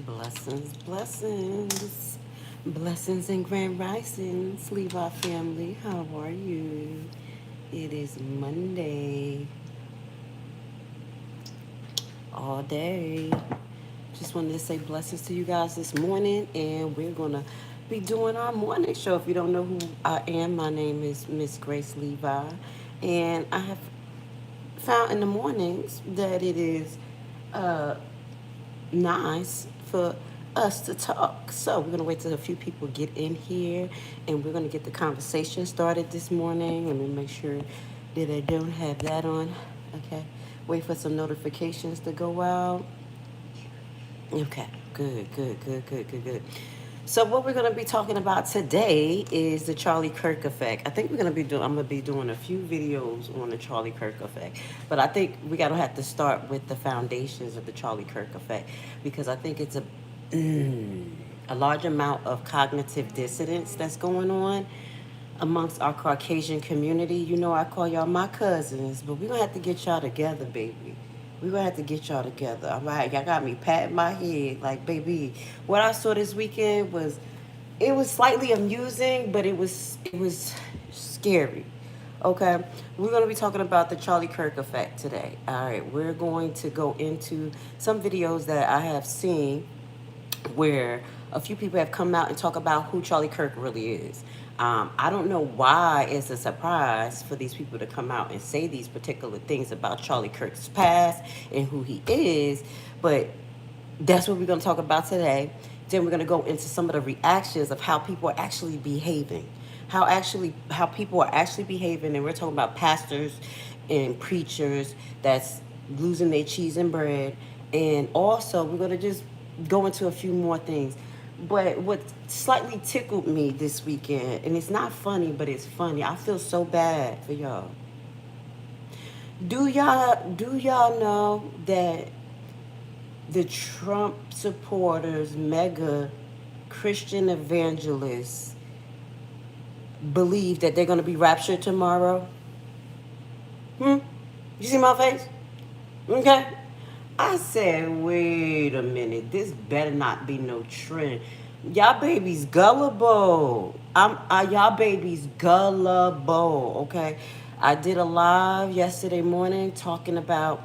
Blessings, blessings, blessings and grand risings, Levi family. How are you? It is Monday, all day. Just wanted to say blessings to you guys this morning, and we're gonna be doing our morning show. If you don't know who I am, my name is Miss Grace Levi, and I have found in the mornings that it is uh, nice for us to talk. So we're gonna wait till a few people get in here, and we're gonna get the conversation started this morning. Let me make sure that I don't have that on. Okay. Wait for some notifications to go out. Okay. Good. Good. Good. Good. Good. Good. So what we're gonna be talking about today is the Charlie Kirk effect. I think I'm gonna be doing a few videos on the Charlie Kirk effect, but I think we gotta have to start with the foundations of the Charlie Kirk effect because I think it's a large amount of cognitive dissonance that's going on amongst our Caucasian community. You know, I call y'all my cousins, but we're gonna have to get y'all together, baby. We're gonna have to get y'all together. All right, y'all got me patting my head like, baby. What I saw this weekend was, it was slightly amusing, but it was scary. Okay, we're gonna be talking about the Charlie Kirk effect today. All right, we're going to go into some videos that I have seen where a few people have come out and talk about who Charlie Kirk really is. I don't know why it's a surprise for these people to come out and say these particular things about Charlie Kirk's past and who he is, but that's what we're going to talk about today. Then we're going to go into some of the reactions of how people are actually behaving, how people are actually behaving, and we're talking about pastors and preachers that's losing their cheese and bread, and also we're going to just go into a few more things. But what slightly tickled me this weekend, and it's not funny, but it's funny. I feel so bad for y'all. Do y'all know that the Trump supporters, mega Christian evangelists, believe that they're going to be raptured tomorrow? You see my face? Okay. I said, wait a minute. This better not be no trend. Y'all babies gullible. Y'all babies gullible. Okay. I did a live yesterday morning talking about,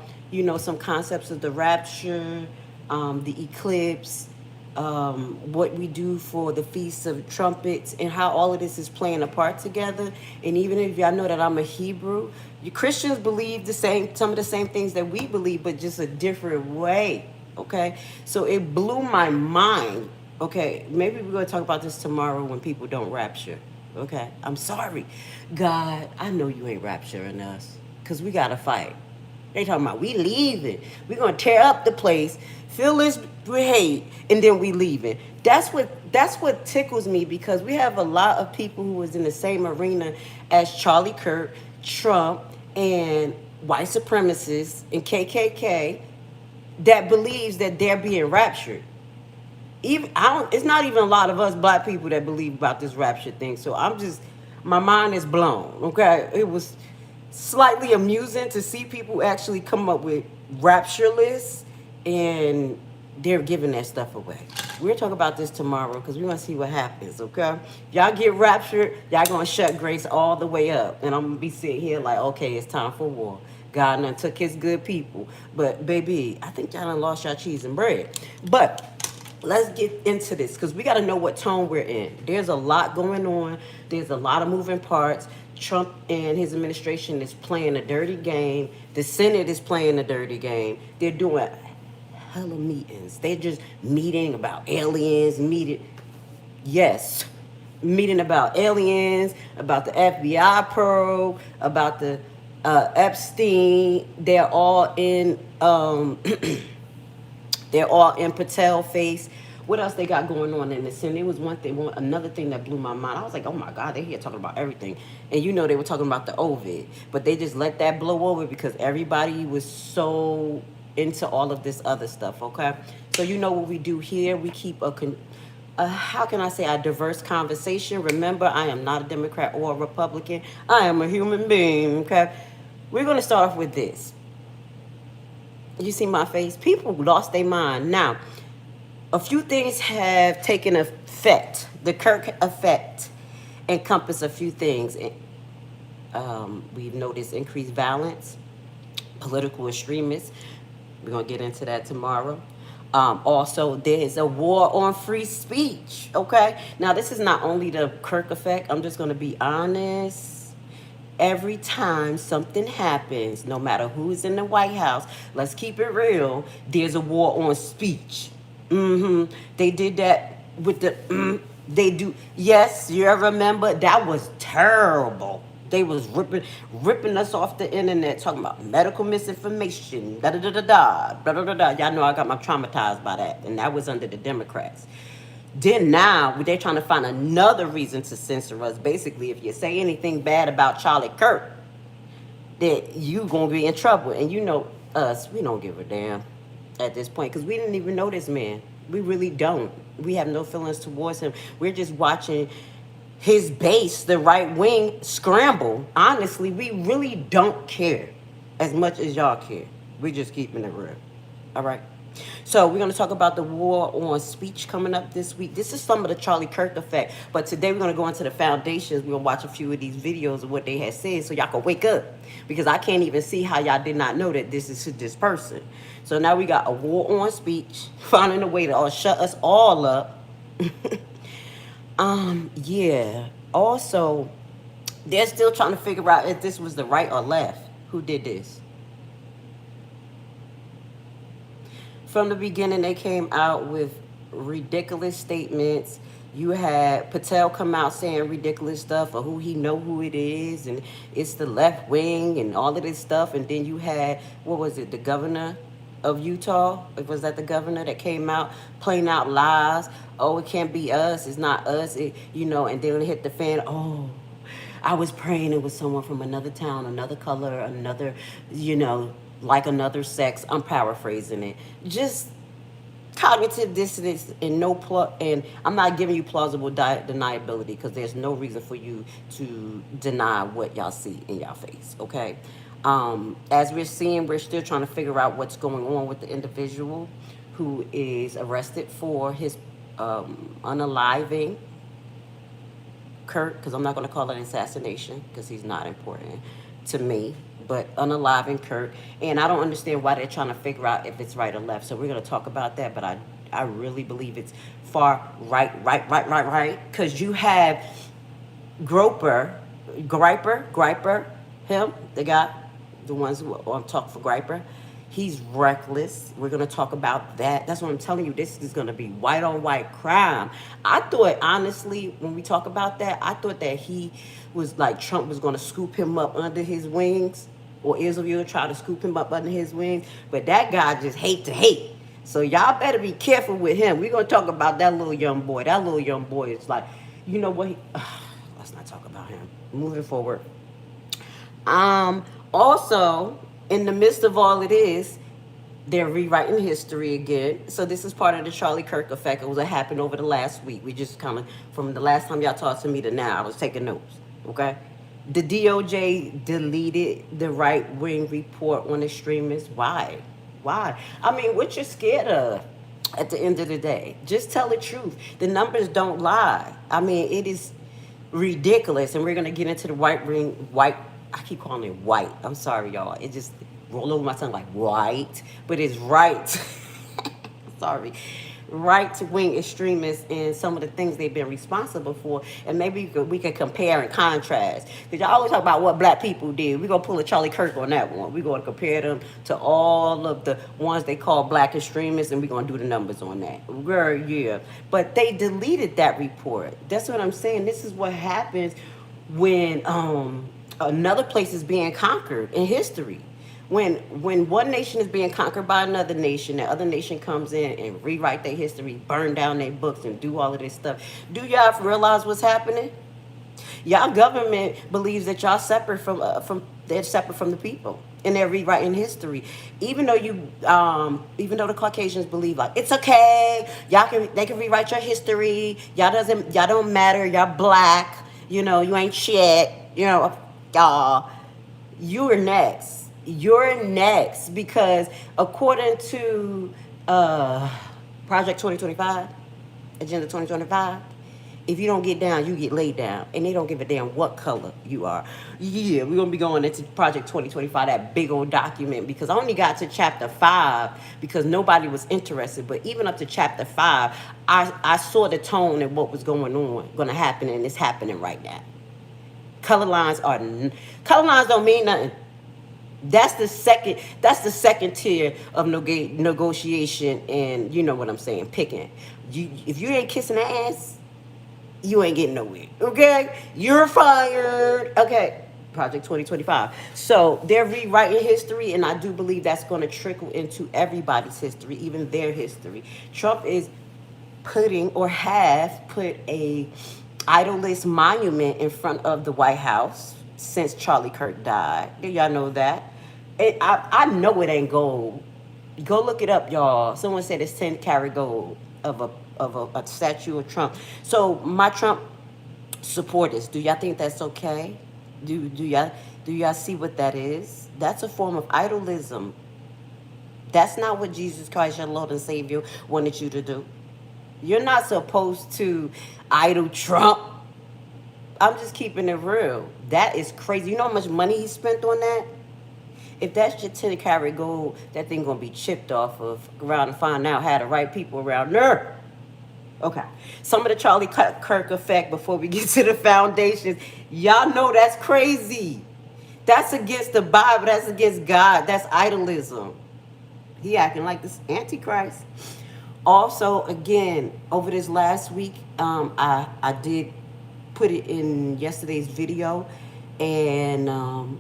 some concepts of the rapture, the eclipse, what we do for the Feast of Trumpets, and how all of this is playing a part together. And even if y'all know that I'm a Hebrew, you Christians believe some of the same things that we believe, but just a different way. Okay, so it blew my mind. Okay, maybe we're gonna talk about this tomorrow when people don't rapture. Okay, I'm sorry, God. I know you ain't rapturing us, cause we gotta fight. They talking about we leaving. We gonna tear up the place, fill this with hate, and then we leaving. That's what tickles me, because we have a lot of people who was in the same arena as Charlie Kirk, Trump, and white supremacists and KKK that believes that they're being raptured. Even it's not even a lot of us black people that believe about this rapture thing. So my mind is blown. Okay, it was slightly amusing to see people actually come up with rapture lists, and they're giving that stuff away. We'll talk about this tomorrow because we're gonna see what happens. Okay, y'all get raptured, y'all gonna shut Grace all the way up, and I'm gonna be sitting here like, okay, it's time for war. God done took his good people, but baby, I think y'all done lost y'all cheese and bread. But let's get into this because we got to know what tone we're in. There's a lot going on. There's a lot of moving parts. Trump and his administration is playing a dirty game. The Senate is playing a dirty game. They're doing hella meetings. They're just meeting about aliens, meeting about aliens, about the FBI probe, about the Epstein. They're all in they're all in Patel face. What else they got going on in the Senate? It was another thing that blew my mind. I was like, oh my God, they're here talking about everything. And they were talking about the Ovid, but they just let that blow over because everybody was so into all of this other stuff, okay? So you know what we do here? We keep how can I say, a diverse conversation. Remember, I am not a Democrat or a Republican. I am a human being, okay? We're going to start off with this. You see my face? People lost their mind. Now, A few things have taken effect. The Kirk effect encompass a few things. We've noticed increased violence, political extremists. We're going to get into that tomorrow. Also, there's a war on free speech. Okay? Now, this is not only the Kirk effect. I'm just going to be honest. Every time something happens, no matter who's in the White House, let's keep it real, there's a war on speech. They did that with they do. Yes, you remember? That was terrible. They was ripping us off the internet, talking about medical misinformation, da da da da da, da da da da. Y'all know I got my traumatized by that, and that was under the Democrats. Then now they're trying to find another reason to censor us. Basically, if you say anything bad about Charlie Kirk, that you gonna be in trouble. And you know us, we don't give a damn at this point because we didn't even know this man. We really don't. We have no feelings towards him. We're just watching his base, the right wing, scramble. Honestly, we really don't care as much as y'all care. We're just keeping it real. All right. So we're going to talk about the war on speech coming up this week. This is some of the Charlie Kirk effect. But today we're going to go into the foundations. We're going to watch a few of these videos of what they had said so y'all can wake up. Because I can't even see how y'all did not know that this is this person. So now we got a war on speech, finding a way to shut us all up. Yeah. Also, they're still trying to figure out if this was the right or left. Who did this? From the beginning, they came out with ridiculous statements. You had Patel come out saying ridiculous stuff of who it is, and it's the left wing and all of this stuff. And then you had, what was it, the governor of Utah? Was that the governor that came out playing out lies? Oh, it can't be us. It's not us. And then it hit the fan. Oh, I was praying it was someone from another town, another color, another, like another sex. I'm paraphrasing it. Just cognitive dissonance and and I'm not giving you plausible deniability because there's no reason for you to deny what y'all see in y'all face, okay? As we're seeing, we're still trying to figure out what's going on with the individual who is arrested for his unaliving Kirk, because I'm not going to call it an assassination because he's not important to me, but unaliving Kirk. And I don't understand why they're trying to figure out if it's right or left. So we're going to talk about that, but I really believe it's far right. Because you have Griper, him, the guy, the ones who on talk for Griper. He's reckless. We're going to talk about that. That's what I'm telling you. This is going to be white on white crime. I thought, honestly, when we talk about that, I thought that he was like Trump was going to scoop him up under his wings, or Israel try to scoop him up under his wings. But that guy just hate to hate. So y'all better be careful with him. We're going to talk about that little young boy. That little young boy is like, you know what? Let's not talk about him. Moving forward. Also, in the midst of all it is, they're rewriting history again. So this is part of the Charlie Kirk effect. It was what happened over the last week. We just kind of, from the last time y'all talked to me to now, I was taking notes, okay? The DOJ deleted the right-wing report on extremists. Why? I mean, what you're scared of at the end of the day? Just tell the truth. The numbers don't lie. I mean, it is ridiculous. And we're going to get into the I keep calling it white. I'm sorry, y'all. It just rolled over my tongue like white, but it's right. Sorry. Right-wing extremists and some of the things they've been responsible for. And maybe we can compare and contrast. Because y'all always talk about what black people did. We're going to pull a Charlie Kirk on that one. We're going to compare them to all of the ones they call black extremists, and we're going to do the numbers on that. Girl, yeah. But they deleted that report. That's what I'm saying. This is what happens when another place is being conquered in history. When one nation is being conquered by another nation, the other nation comes in and rewrite their history, burn down their books, and do all of this stuff. Do y'all realize what's happening? Y'all government believes that y'all they're separate from the people, and they're rewriting history. Even though the Caucasians believe like it's okay, they can rewrite your history. Y'all don't matter. Y'all black. You ain't shit. Y'all, you're next because according to Project 2025, Agenda 2025. If you don't get down, you get laid down. And they don't give a damn what color you are. Yeah, we're going to be going into Project 2025, that big old document, because I only got to chapter 5 because nobody was interested. But even up to chapter 5, I saw the tone and what was going to happen, and it's happening right now. Color lines don't mean nothing. That's the second tier of negotiation, and you know what I'm saying, picking. If you ain't kissing ass, you ain't getting nowhere. Okay? You're fired. Okay. Project 2025. So they're rewriting history, and I do believe that's going to trickle into everybody's history, even their history. Trump is putting, or have put, a idolist monument in front of the White House since Charlie Kirk died. Y'all know that? I know it ain't gold. Go look it up, y'all. Someone said it's 10 karat gold of a statue of Trump. So my Trump supporters, do y'all think that's okay? Do y'all see what that is? That's a form of idolism. That's not what Jesus Christ, your Lord and Savior, wanted you to do. You're not supposed to idol Trump. I'm just keeping it real. That is crazy. You know how much money he spent on that? If that's your 10 karat gold, that thing gonna be chipped off of around and find out how the right people around there. Okay. Some of the Charlie Kirk effect before we get to the foundations. Y'all know that's crazy. That's against the Bible. That's against God. That's idolism. He acting like this Antichrist. Also, again, over this last week, I did put it in yesterday's video, and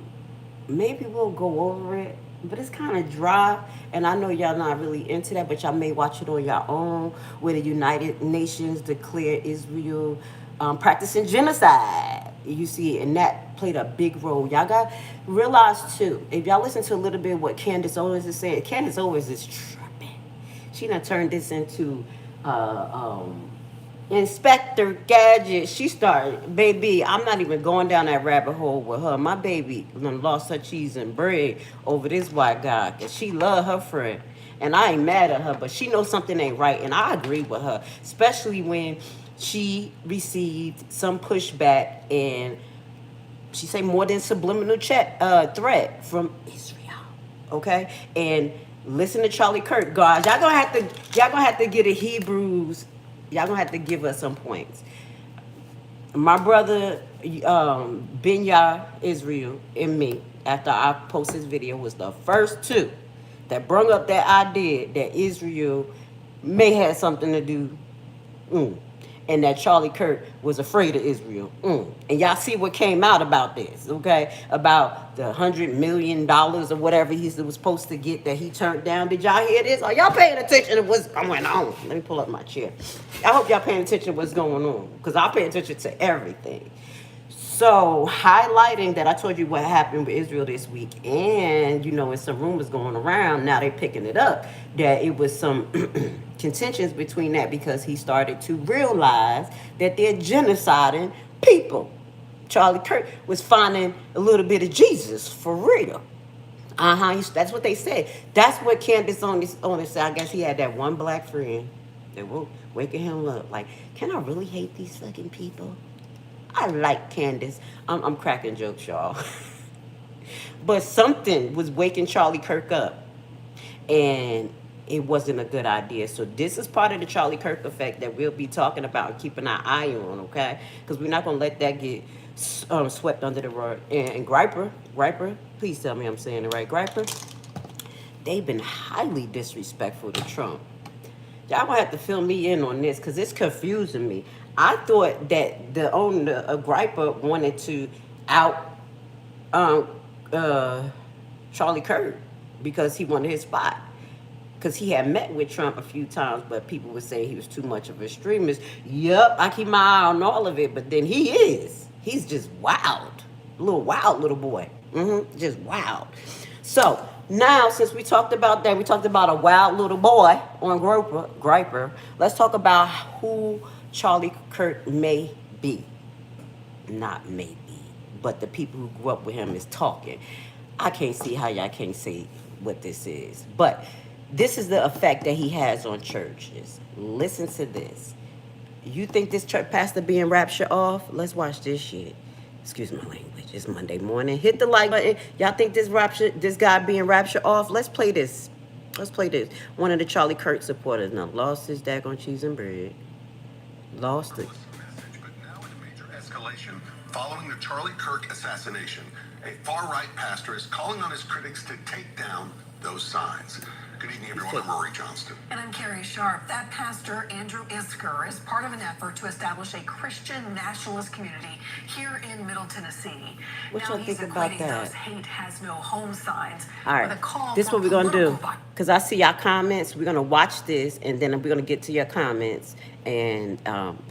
maybe we'll go over it, but it's kind of dry, and I know y'all not really into that, but y'all may watch it on your own, where the United Nations declared Israel practicing genocide. You see, and that played a big role. Y'all got to realize too, if y'all listen to a little bit of what Candace Owens is saying, Candace Owens is tripping. She done turned this into Inspector Gadget. She started, baby, I'm not even going down that rabbit hole with her. My baby done lost her cheese and bread over this white guy, because she love her friend. And I ain't mad at her, but she knows something ain't right, and I agree with her, especially when she received some pushback, and she say more than subliminal threat from Israel. Okay? And listen to Charlie Kirk, guys. Y'all gonna have to get a Hebrews. Y'all gonna have to give us some points. My brother Benya Israel and me, after I posted this video, was the first two that brought up that idea that Israel may have something to do, and that Charlie Kirk was afraid of Israel. And y'all see what came out about this, okay? About the $100 million or whatever he was supposed to get that he turned down. Did y'all hear this? Are y'all paying attention to what's going on? Let me pull up my chair. I hope y'all paying attention to what's going on, because I pay attention to everything. So, highlighting that I told you what happened with Israel this week, and, you know, there's some rumors going around, now they're picking it up, that it was some contentions between that, because he started to realize that they're genociding people. Charlie Kirk was finding a little bit of Jesus, for real. That's what they said. That's what Candace on this said. I guess he had that one black friend that was waking him up. Like, can I really hate these fucking people? I like Candace. I'm cracking jokes, y'all. But something was waking Charlie Kirk up, and it wasn't a good idea. So this is part of the Charlie Kirk effect that we'll be talking about and keeping our eye on, okay? Because we're not going to let that get swept under the rug. And Griper, please tell me I'm saying it right, Griper, they've been highly disrespectful to Trump. Y'all gonna have to fill me in on this, because it's confusing me. I thought that the owner of Griper wanted to out Charlie Kirk because he wanted his spot. Because he had met with Trump a few times, but people would say he was too much of an extremist. Yup, I keep my eye on all of it, but then he is. He's just wild. Wild little boy. Just wild. So, now, since we talked about that, we talked about a wild little boy on Griper. Let's talk about who Charlie Kirk may be. Not maybe, but the people who grew up with him is talking. I can't see how y'all can't say what this is. But This is the effect that he has on churches. Listen to this. You think this church pastor being raptured off? Let's watch this shit. Excuse my language. It's Monday morning. Hit the like button. Y'all think this guy being raptured off? Let's play this. Let's play this. One of the Charlie Kirk supporters now lost his daggone cheese and bread. Lost it. But now in a major escalation following the Charlie Kirk assassination, a far-right pastor is calling on his critics to take down those signs. Good evening, everyone. I'm Rory Johnston. And I'm Carrie Sharp. That pastor, Andrew Isker, is part of an effort to establish a Christian nationalist community here in Middle Tennessee. What now y'all he's think about equating that? those hate has no home signs All with a right, call this is for what we're gonna do. political Cause I see y'all comments. We're gonna watch this, and then we're gonna get to your comments and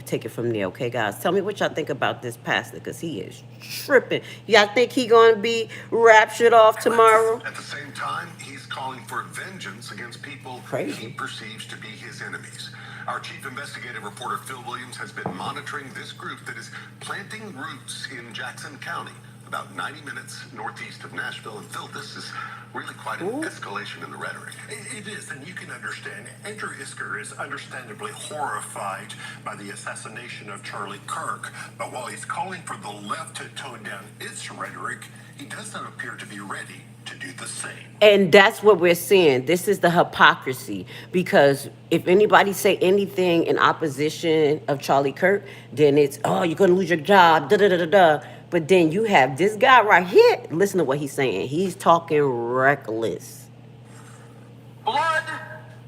take it from there. Okay, guys. Tell me what y'all think about this pastor, cause he is tripping. Y'all think he gonna be raptured off tomorrow? At the same time, he's calling for vengeance against people Crazy. he perceives to be his enemies. Our chief investigative reporter Phil Williams has been monitoring this group that is planting roots in Jackson County, about 90 minutes northeast of Nashville. And Phil, this is really quite an escalation in the rhetoric. It is, and you can understand. Andrew Isker is understandably horrified by the assassination of Charlie Kirk. But while he's calling for the left to tone down its rhetoric, he does not appear to be ready to do the same. And that's what we're seeing. This is the hypocrisy. Because if anybody say anything in opposition of Charlie Kirk, then it's, oh, you're going to lose your job, da-da-da-da-da. But then you have this guy right here. Listen to what he's saying. He's talking reckless. Blood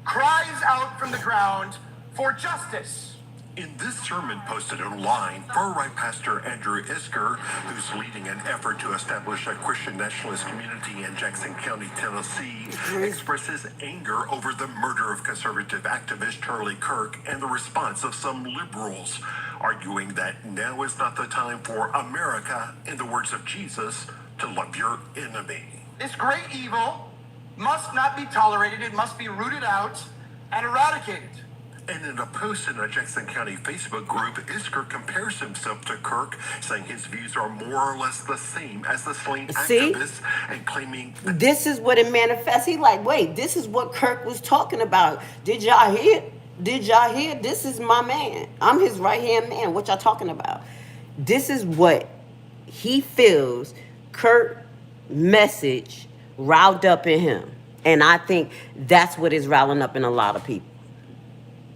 cries out from the ground for justice. In this sermon posted online, far-right pastor Andrew Isker, who's leading an effort to establish a Christian nationalist community in Jackson County, Tennessee, expresses anger over the murder of conservative activist Charlie Kirk and the response of some liberals, arguing that now is not the time for America, in the words of Jesus, to love your enemy. This great evil must not be tolerated. It must be rooted out and eradicated. And in a post in a Jackson County Facebook group, Isker compares himself to Kirk, saying his views are more or less the same as the slain See? activists, and claiming that This is what it manifests. He like, wait, this is what Kirk was talking about. Did y'all hear? Did y'all hear? This is my man. I'm his right-hand man. What y'all talking about? This is what he feels Kirk's message riled up in him. And I think that's what is riling up in a lot of people.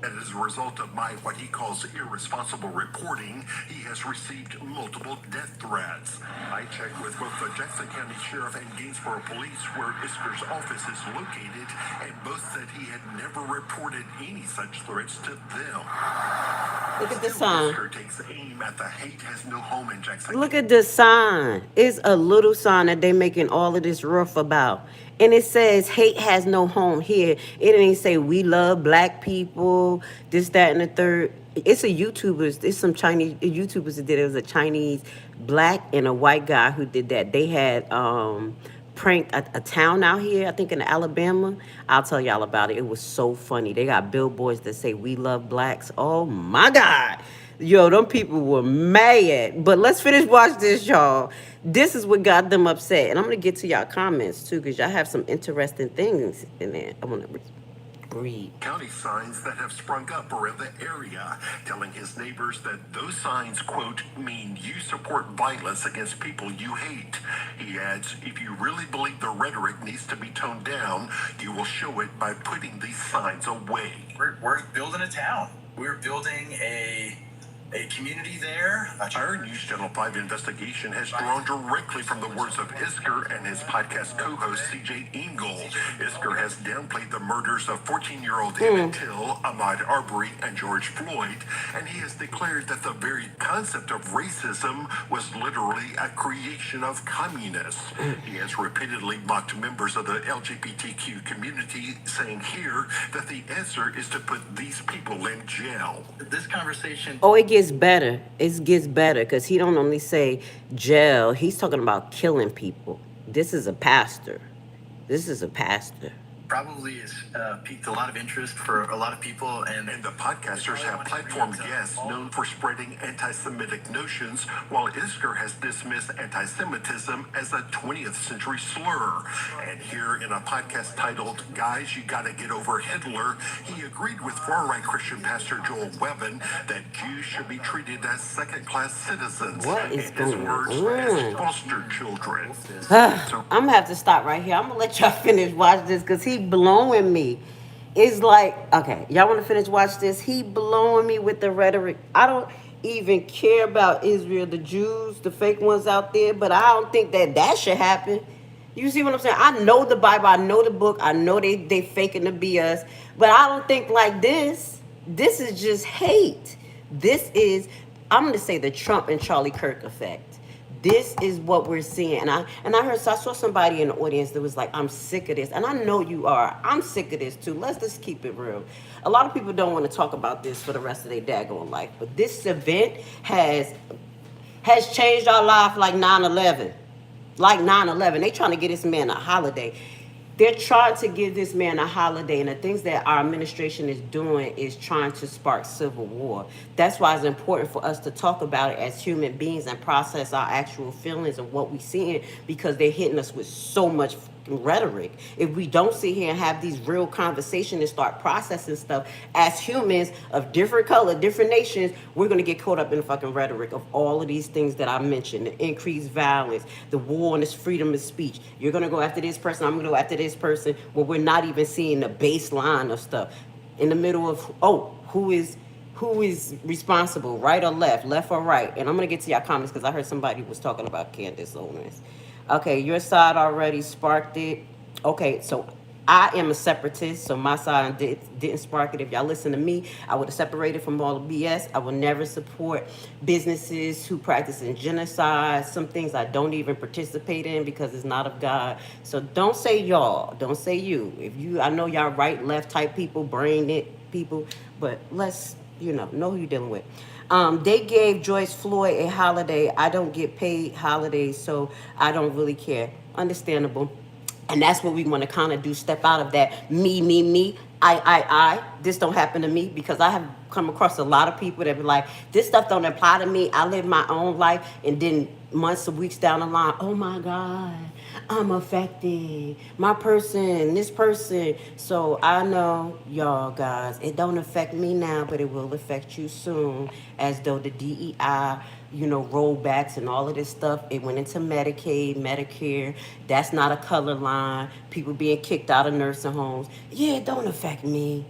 And as a result of my, what he calls irresponsible reporting, he has received multiple death threats. I checked with both the Jackson County Sheriff and Gainesboro Police, where Isker's office is located, and both said he had never reported any such threats to them. Look at the Still, sign. Isker takes aim at the hate has no home in Jackson Look at the sign. It's a little sign that they making all of this rough about. And it says hate has no home here. It ain't say we love black people, this, that, and the third. It's a YouTubers. It's some Chinese YouTubers that did it. It was a Chinese black and a white guy who did that. They had pranked a town out here, I think in Alabama. I'll tell y'all about it. It was so funny. They got billboards that say we love blacks. Oh my God. Yo, them people were mad. But let's finish watch this, y'all. This is what got them upset. And I'm going to get to y'all comments, too, because y'all have some interesting things in there. I want to read. County signs that have sprung up around the area, telling his neighbors that those signs, quote, mean you support violence against people you hate. He adds, if you really believe the rhetoric needs to be toned down, you will show it by putting these signs away. We're building a town. We're building a community there. Our News Channel 5 investigation has drawn directly from the words of Isker and his podcast co-host CJ Engel. Isker has downplayed the murders of 14-year-old Emmett Till, Ahmaud Arbery, and George Floyd, and he has declared that the very concept of racism was literally a creation of communists. He has repeatedly mocked members of the LGBTQ community, saying here that the answer is to put these people in jail. This conversation. Oh, it gets better. It gets better because he don't only say jail. He's talking about killing people. This is a pastor. This is a pastor. probably has piqued a lot of interest for a lot of people. And the podcasters have platformed guests known for spreading anti-Semitic notions, while Isker has dismissed anti-Semitism as a 20th century slur. And here in a podcast titled Guys, You Gotta Get Over Hitler, he agreed with far-right Christian pastor Joel Webben that Jews should be treated as second-class citizens. What is in his going words, on? as foster children. I'm gonna have to stop right here. I'm gonna let y'all finish watch this because he blowing me. It's like, okay, y'all want to finish watch this? He blowing me with the rhetoric. I don't even care about Israel, the Jews, the fake ones out there, but I don't think that should happen. You see what I'm saying? I know the Bible, I know the book, I know they faking to be us, but I don't think like this. This is just hate. This is, I'm gonna say, the Trump and Charlie Kirk effect. This is what we're seeing. And I saw somebody in the audience that was like, I'm sick of this. And I know you are. I'm sick of this too. Let's just keep it real. A lot of people don't want to talk about this for the rest of their daggone life. But this event has changed our life like 9/11. Like 9/11. They trying to get this man a holiday. They're trying to give this man a holiday, and the things that our administration is doing is trying to spark civil war. That's why it's important for us to talk about it as human beings and process our actual feelings and what we're seeing, because they're hitting us with so much rhetoric. If we don't sit here and have these real conversations and start processing stuff as humans of different color, different nations, we're going to get caught up in the fucking rhetoric of all of these things that I mentioned: the increased violence, the war on this freedom of speech. You're going to go after this person, I'm going to go after this person, where we're not even seeing the baseline of stuff in the middle of, who is responsible, right or left or right. And I'm going to get to your comments because I heard somebody was talking about Candace Owens. Okay, your side already sparked it. Okay, so I am a separatist, so my side didn't spark it. If y'all listen to me, I would have separated from all the BS. I will never support businesses who practice in genocide. Some things I don't even participate in because it's not of God. So don't say y'all, don't say you. I know y'all right, left type people, brain it people, but let's, know who you're dealing with. They gave George Floyd a holiday. I don't get paid holidays, so I don't really care. Understandable. And that's what we want to kind of do. Step out of that me, I. This don't happen to me, because I have come across a lot of people that be like, this stuff don't apply to me. I live my own life. And then months or weeks down the line, oh my God, I'm affected. My person, this person. So I know, y'all guys, it don't affect me now, but it will affect you soon. As though the DEI, rollbacks and all of this stuff, it went into Medicaid, Medicare. That's not a color line. People being kicked out of nursing homes. Yeah, it don't affect me.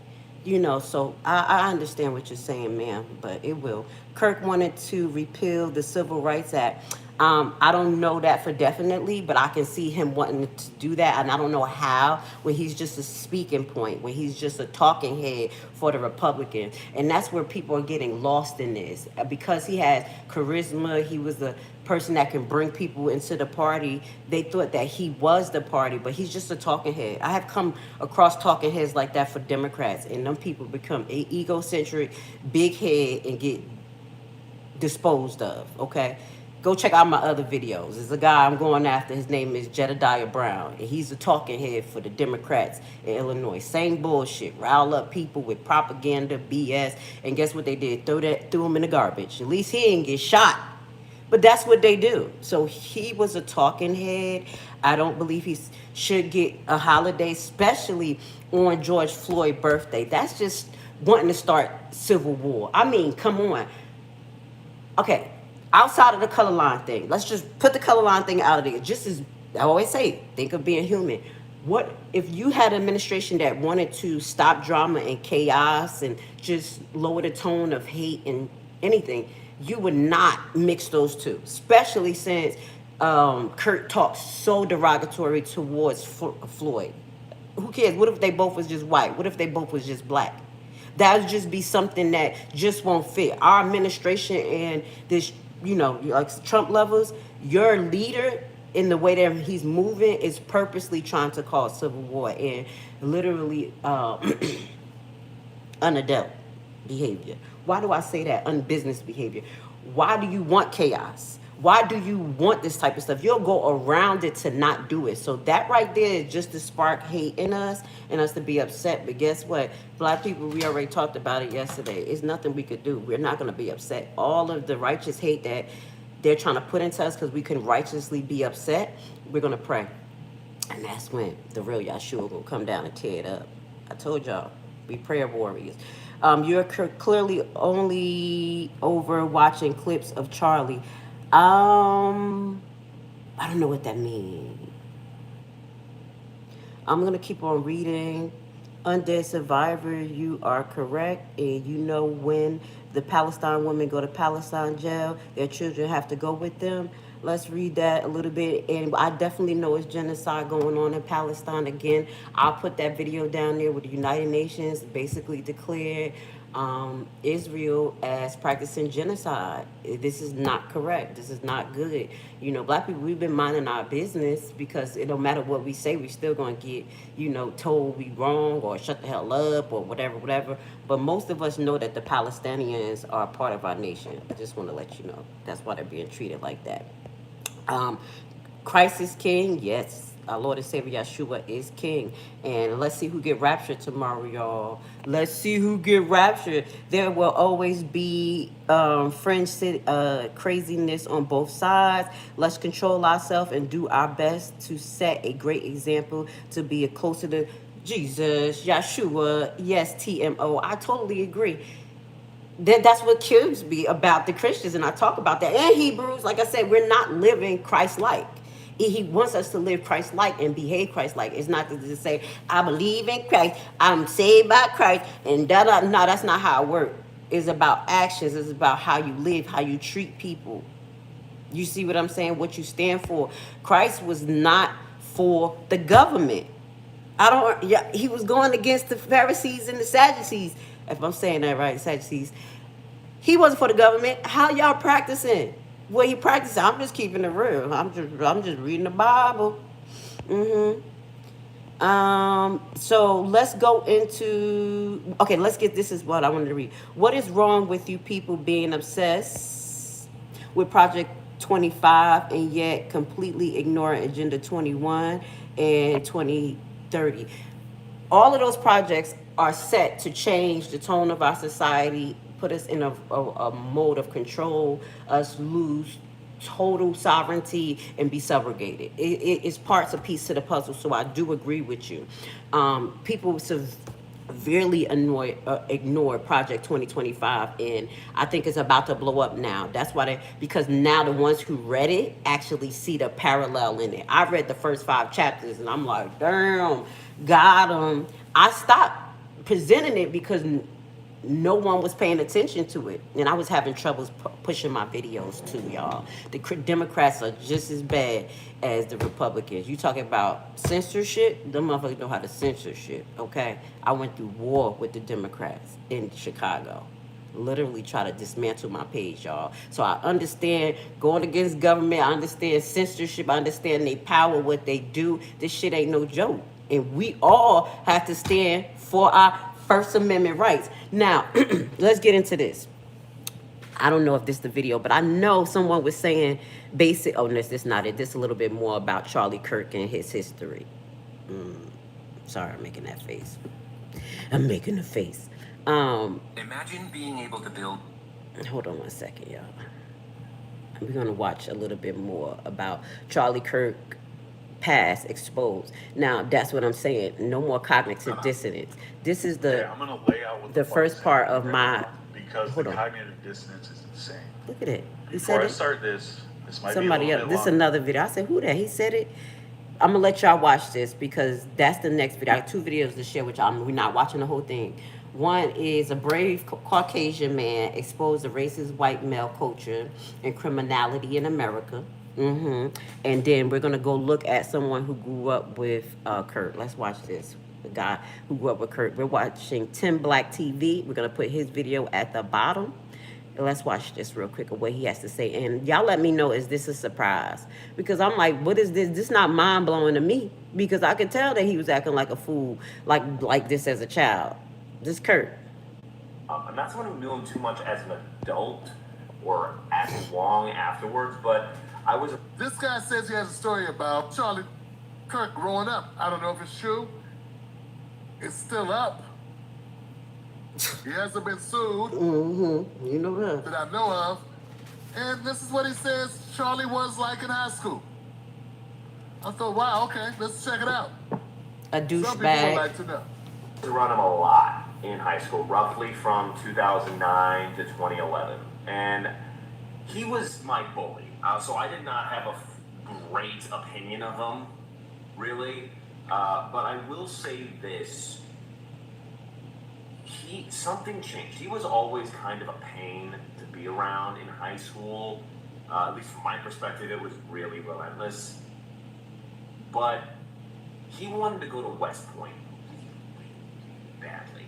So I understand what you're saying, ma'am, but it will. Kirk wanted to repeal the Civil Rights Act. I don't know that for definitely, but I can see him wanting to do that, and I don't know how, when he's just a speaking point, when he's just a talking head for the Republicans. And that's where people are getting lost in this. Because he has charisma, he was the person that can bring people into the party. They thought that he was the party, but he's just a talking head. I have come across talking heads like that for Democrats, and them people become egocentric, big head, and get disposed of, okay? Go check out my other videos. There's a guy I'm going after. His name is Jedediah Brown, and he's a talking head for the Democrats in Illinois. Same bullshit. Rile up people with propaganda, BS, and guess what they did? Threw him in the garbage. At least he didn't get shot. But that's what they do. So he was a talking head. I don't believe he should get a holiday, especially on George Floyd's birthday. That's just wanting to start civil war. I mean, come on. Okay, outside of the color line thing, let's just put the color line thing out of there. Just as I always say, think of being human. What if you had an administration that wanted to stop drama and chaos and just lower the tone of hate and anything? You would not mix those two, especially since Kurt talked so derogatory towards Floyd. Who cares? What if they both was just white? What if they both was just black? That would just be something that just won't fit. Our administration and this, like Trump levels, your leader in the way that he's moving is purposely trying to cause civil war and literally unadult behavior. Why do I say that? Unbusiness behavior. Why do you want chaos? Why do you want this type of stuff? You'll go around it to not do it. So that right there is just to spark hate in us and us to be upset. But guess what? Black people, we already talked about it yesterday. It's nothing we could do. We're not going to be upset. All of the righteous hate that they're trying to put into us because we can righteously be upset, we're going to pray. And that's when the real Yahshua will come down and tear it up. I told y'all, be prayer warriors. You're clearly only over watching clips of Charlie. I don't know what that means. I'm going to keep on reading. Undead survivor, you are correct. And you know when the Palestine women go to Palestine jail, their children have to go with them. Let's read that a little bit. And I definitely know it's genocide going on in Palestine again. I'll put that video down there with the United Nations basically declared Israel as practicing genocide. This is not correct. This is not good. You know, black people, we've been minding our business because it don't matter what we say, we're still going to get, you know, told we wrong or shut the hell up or whatever. But most of us know that the Palestinians are part of our nation. I just want to let you know. That's why they're being treated like that. Christ is king. Yes. Our Lord and Savior Yeshua is king. And let's see who get raptured tomorrow, y'all. Let's see who get raptured. There will always be craziness on both sides. Let's control ourselves and do our best to set a great example to be closer to Jesus, Yeshua. Yes, TMO. I totally agree. That's what kills me about the Christians, and I talk about that. And Hebrews, like I said, we're not living Christ-like. He wants us to live Christ-like and behave Christ-like. It's not to say, I believe in Christ, I'm saved by Christ, and da-da. No, that's not how it works. It's about actions. It's about how you live, how you treat people. You see what I'm saying? What you stand for. Christ was not for the government. He was going against the Pharisees and the Sadducees. If I'm saying that right, Sadducees. He wasn't for the government. How y'all practicing? What he practicing? I'm just keeping it real. I'm just reading the Bible. So let's go into, okay, this is what I wanted to read. What is wrong with you people being obsessed with Project 25 and yet completely ignoring Agenda 21 and 2030? All of those projects are set to change the tone of our society, put us in a mode of control, us lose total sovereignty and be subjugated. It's parts of piece to the puzzle, so I do agree with you. People severely ignore Project 2025, and I think it's about to blow up now. That's why because now the ones who read it actually see the parallel in it. I read the first 5 chapters, and I'm like, damn, got them. I stopped presenting it because no one was paying attention to it, and I was having troubles pushing my videos too, y'all. The Democrats are just as bad as the Republicans. You talking about censorship? Them motherfuckers know how to censor shit, okay? I went through war with the Democrats in Chicago. Literally try to dismantle my page, y'all. So I understand going against government. I understand censorship. I understand they power, what they do. This shit ain't no joke. And we all have to stand for our First Amendment rights. Now, let's get into this. I don't know if this is the video, but I know someone was saying this is not it. This is a little bit more about Charlie Kirk and his history. Sorry, I'm making that face. I'm making a face. Imagine being able to build. Hold on one second, y'all. We're going to watch a little bit more about Charlie Kirk past exposed. Now, that's what I'm saying. No more cognitive dissonance. This is I'm gonna lay out what the first part of my. Because the cognitive dissonance is insane. Look at it. He Before said I it. start this might Somebody be a else. little This bit is longer. another video. I said, who that? He said it. I'm gonna let y'all watch this because that's the next video. I have 2 videos to share with y'all. We're not watching the whole thing. One is a brave Caucasian man exposed the racist white male culture and criminality in America. And then we're gonna go look at someone who grew up with Kurt. Let's watch this. The guy who grew up with Kurt. We're watching Tim Black TV. We're gonna put his video at the bottom. And let's watch this real quick of what he has to say. And y'all let me know, is this a surprise? Because I'm like, what is this? This is not mind blowing to me because I could tell that he was acting like a fool, like this as a child. This Kurt. I'm not someone who knew him too much as an adult, or as long afterwards, but I was. This guy says he has a story about Charlie Kirk growing up. I don't know if it's true. It's still up. He hasn't been sued. Mm-hmm. You know that. That I know of. And this is what he says Charlie was like in high school. I thought, wow, okay, let's check it out. A Some people would douchebag. like to know. To run him a lot in high school, roughly from 2009 to 2011. And he was my bully. So I did not have a great opinion of him, really. But I will say this. Something changed. He was always kind of a pain to be around in high school. At least from my perspective, it was really relentless. But he wanted to go to West Point badly,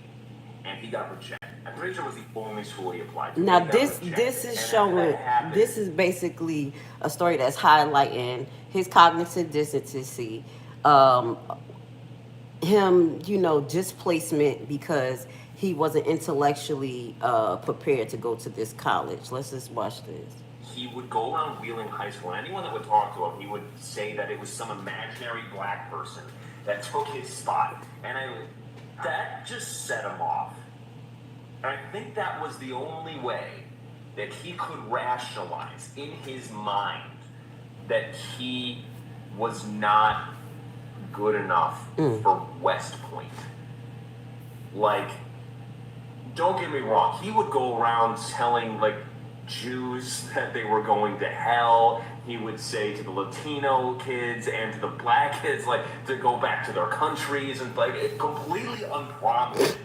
and he got rejected. I'm pretty sure it was the only school he applied to. Now He got this rejected. is And showing, after that happened, this is basically a story that's highlighting his cognitive dissonancy, him, displacement because he wasn't intellectually prepared to go to this college. Let's just watch this. he would go around Wheeling High School, and anyone that would talk to him, he would say that it was some imaginary black person that took his spot. And that just set him off. And I think that was the only way that he could rationalize in his mind that he was not good enough for West Point. Like, don't get me wrong, he would go around telling, like, Jews that they were going to hell. He would say to the Latino kids and to the black kids, like, to go back to their countries, and, like, it completely unprompted,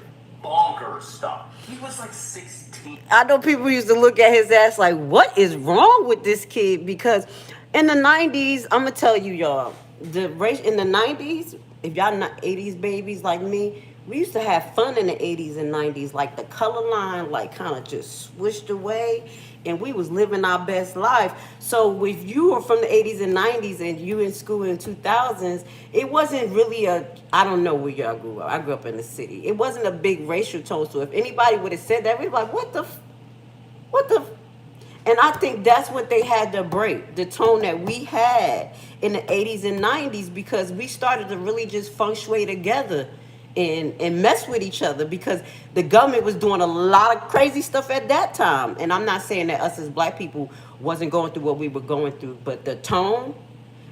bonkers stuff. He was, like, 16. I know people used to look at his ass like, what is wrong with this kid? Because in the 90s, I'm going to tell you, y'all, the race in the 90s, if y'all not 80s babies like me, we used to have fun in the 80s and 90s. Like, the color line, like, kind of just swished away, and we was living our best life. So if you were from the 80s and 90s and you in school in 2000s, it wasn't really I don't know where y'all grew up. I grew up in the city. It wasn't a big racial tone. So if anybody would have said that, we'd be like, what the and I think that's what they had to break, the tone that we had in the 80s and 90s, because we started to really just feng shui together and mess with each other, because the government was doing a lot of crazy stuff at that time. And I'm not saying that us as black people wasn't going through what we were going through, but the tone,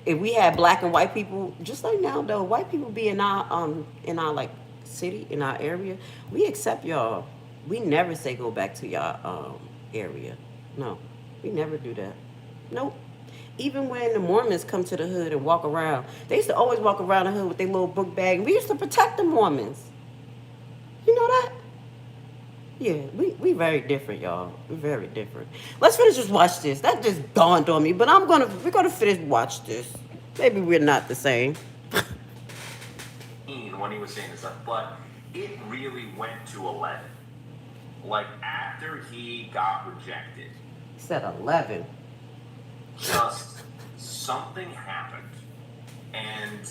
if we had black and white people, just like now though, white people be in our like city, in our area, we accept y'all. We never say go back to y'all area. No, we never do that. Nope. Even when the Mormons come to the hood and walk around, they used to always walk around the hood with their little book bag. And we used to protect the Mormons. You know that? Yeah, we very different, y'all. We're very different. Let's finish just watch this. That just dawned on me, but we're gonna finish watch this. Maybe we're not the same. When he was saying this stuff, but it really went to 11. Like, after he got rejected, He said 11. just something happened, and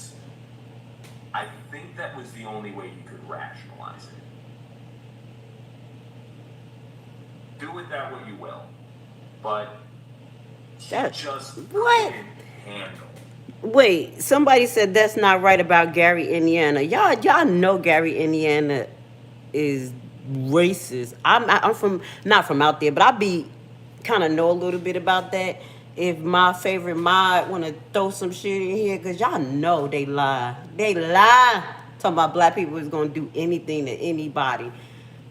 I think that was the only way you could rationalize it. Do with that what you will, but he That's just what? couldn't handle. Wait, somebody said that's not right about Gary, Indiana. Y'all know Gary, Indiana is racist. I'm from not from out there, but I be kind of know a little bit about that. If my favorite mod want to throw some shit in here, because y'all know they lie. They lie. Talking about black people is going to do anything to anybody.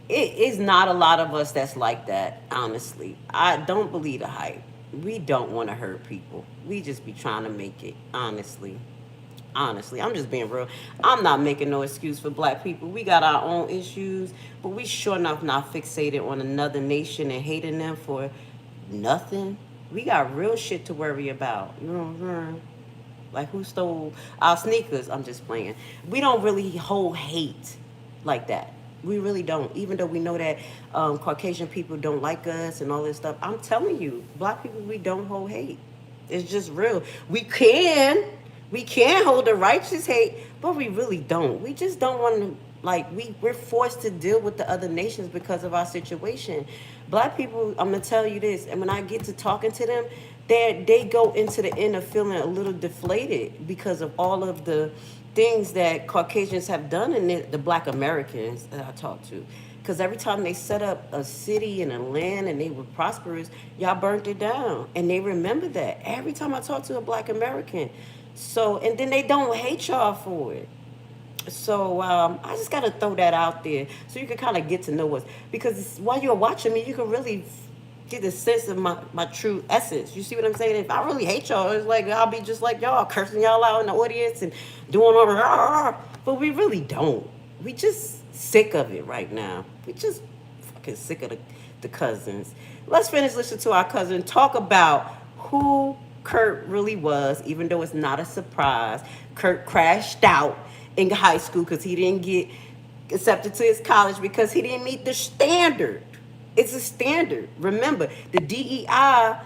It is not a lot of us that's like that, honestly. I don't believe the hype. We don't want to hurt people. We just be trying to make it, honestly. Honestly, I'm just being real. I'm not making no excuse for black people. We got our own issues, but we sure enough not fixated on another nation and hating them for nothing. We got real shit to worry about. You know what I'm saying? Like, who stole our sneakers? I'm just playing. We don't really hold hate like that. We really don't. Even though we know that Caucasian people don't like us and all this stuff. I'm telling you, black people, we don't hold hate. It's just real. We can hold the righteous hate, but we really don't. We just don't want to Like we're forced to deal with the other nations because of our situation. Black people, I'm gonna tell you this, and when I get to talking to them, they go into the end of feeling a little deflated because of all of the things that Caucasians have done, and the Black Americans that I talk to. Because every time they set up a city and a land and they were prosperous, y'all burnt it down. And they remember that every time I talk to a Black American. So, and then they don't hate y'all for it. So I just got to throw that out there so you can kind of get to know us. Because while you're watching me, you can really get a sense of my true essence. You see what I'm saying? If I really hate y'all, it's like I'll be just like y'all, cursing y'all out in the audience and doing all the, but we really don't. We just sick of it right now. We just fucking sick of the cousins. Let's finish listening to our cousin talk about who Kirk really was, even though it's not a surprise. Kirk crashed out in high school because he didn't get accepted to his college because he didn't meet the standard. It's a standard. Remember, the DEI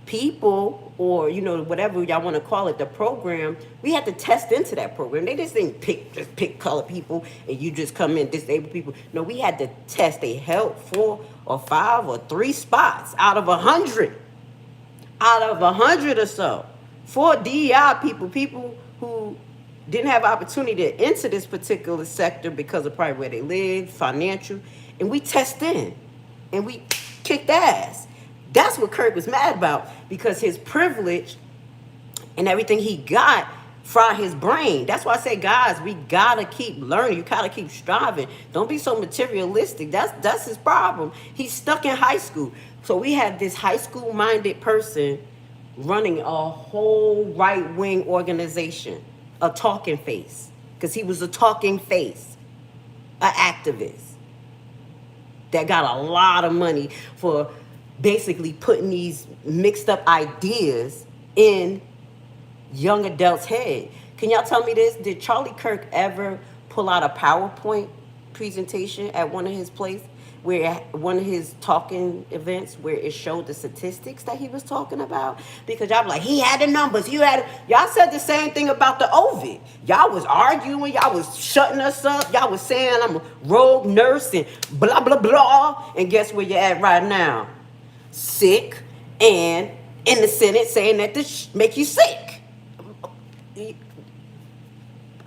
people, or whatever y'all want to call it, the program, we had to test into that program. They just didn't pick color people and you just come in disabled people. No, we had to test. They held 4 or 5 or 3 spots out of 100. Out of 100 or so, for DEI people who didn't have opportunity to enter this particular sector because of probably where they live, financial, and we test in, and we kicked ass. That's what Kirk was mad about, because his privilege and everything he got fried his brain. That's why I say, guys, we gotta keep learning. You gotta keep striving. Don't be so materialistic. That's his problem. He's stuck in high school. So we had this high school minded person running a whole right wing organization, a talking face, because he was a talking face, an activist that got a lot of money for basically putting these mixed up ideas in young adults' head. Can y'all tell me this? Did Charlie Kirk ever pull out a PowerPoint presentation at one of his places, where one of his talking events, where it showed the statistics that he was talking about? Because y'all be like, he had the numbers. Y'all said the same thing about the Ovid. Y'all was arguing. Y'all was shutting us up. Y'all was saying I'm a rogue nurse and blah, blah, blah. And guess where you're at right now? Sick and in the Senate saying that this make you sick.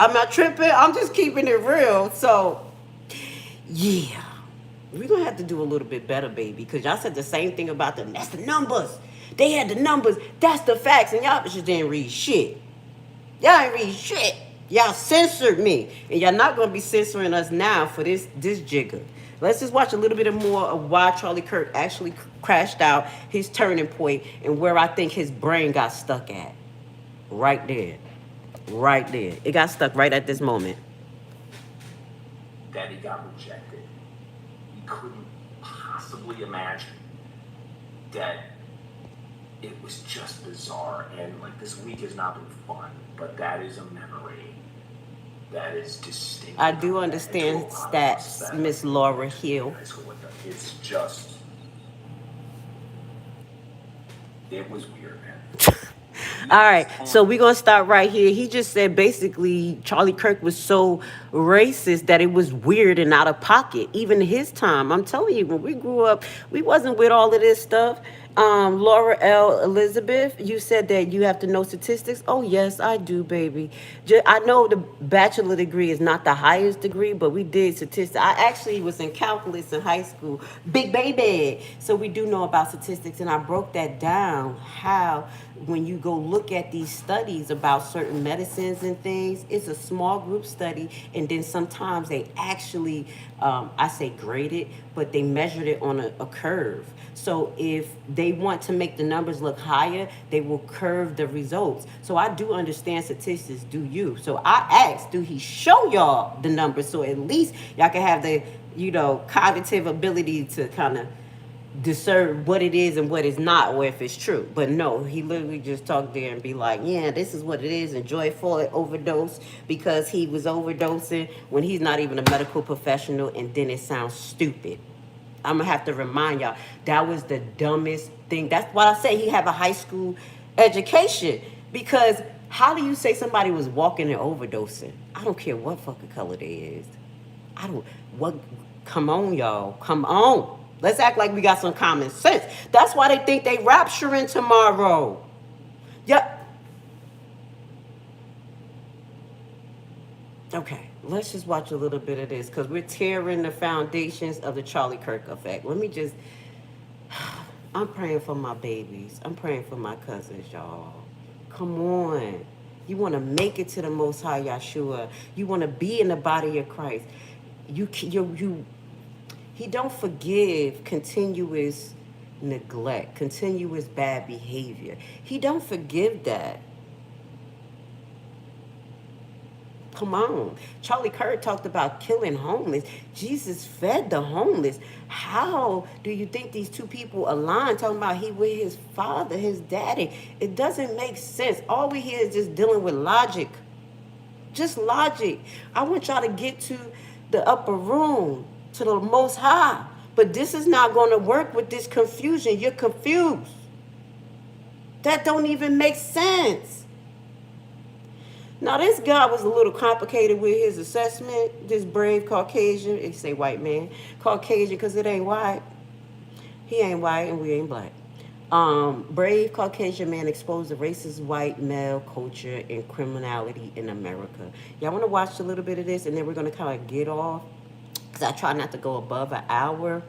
I'm not tripping. I'm just keeping it real. So, yeah. We're going to have to do a little bit better, baby, because y'all said the same thing about them. That's the numbers. They had the numbers. That's the facts. And y'all just didn't read shit. Y'all ain't read shit. Y'all censored me. And y'all not going to be censoring us now for this jigger. Let's just watch a little bit more of why Charlie Kirk actually crashed out, his turning point, and where I think his brain got stuck at. Right there. Right there. It got stuck right at this moment. That he got rejected. He couldn't possibly imagine that it was just bizarre. And like, this week has not been fun, but that is a memory that is distinct. I do understand stats, Miss Laura Hill. It's just, it was weird, man. All right, so we're going to start right here. He just said basically Charlie Kirk was so racist that it was weird and out of pocket, even his time. I'm telling you, when we grew up, we wasn't with all of this stuff. Laura L. Elizabeth, you said that you have to know statistics. Oh, yes, I do, baby. I know the bachelor degree is not the highest degree, but we did statistics. I actually was in calculus in high school. Big baby. So we do know about statistics, and I broke that down, how when you go look at these studies about certain medicines and things, it's a small group study, and then sometimes they actually, I say graded, but they measured it on a curve. So if they want to make the numbers look higher, they will curve the results. So I do understand statistics, do you? So I asked, do he show y'all the numbers so at least y'all can have the, cognitive ability to kind of discern what it is and what is not, or if it's true. But no, he literally just talked there and be like, yeah, this is what it is, and joyful overdose, because he was overdosing when he's not even a medical professional, and then it sounds stupid. I'm gonna have to remind y'all, that was the dumbest thing. That's why I say he have a high school education, because how do you say somebody was walking and overdosing? I don't care what fucking color they is. I don't, what, come on, y'all. Come on. Let's act like we got some common sense. That's why they think they rapturing tomorrow. Yeah. Okay, let's just watch a little bit of this because we're tearing the foundations of the Charlie Kirk effect. Let me just, I'm praying for my babies. I'm praying for my cousins, y'all. Come on. You want to make it to the Most High Yahshua. You want to be in the body of Christ. He don't forgive continuous neglect, continuous bad behavior. He don't forgive that. Come on. Charlie Kirk talked about killing homeless. Jesus fed the homeless. How do you think these two people align talking about he with his father, his daddy? It doesn't make sense. All we hear is just dealing with logic. Just logic. I want y'all to get to the upper room, to the Most High. But this is not going to work with this confusion. You're confused. That don't even make sense. Now, this guy was a little complicated with his assessment. This brave Caucasian, they say white man, Caucasian because it ain't white. He ain't white and we ain't black. Brave Caucasian man exposed the racist white male culture and criminality in America. Y'all want to watch a little bit of this and then we're going to kind of get off because I try not to go above an hour.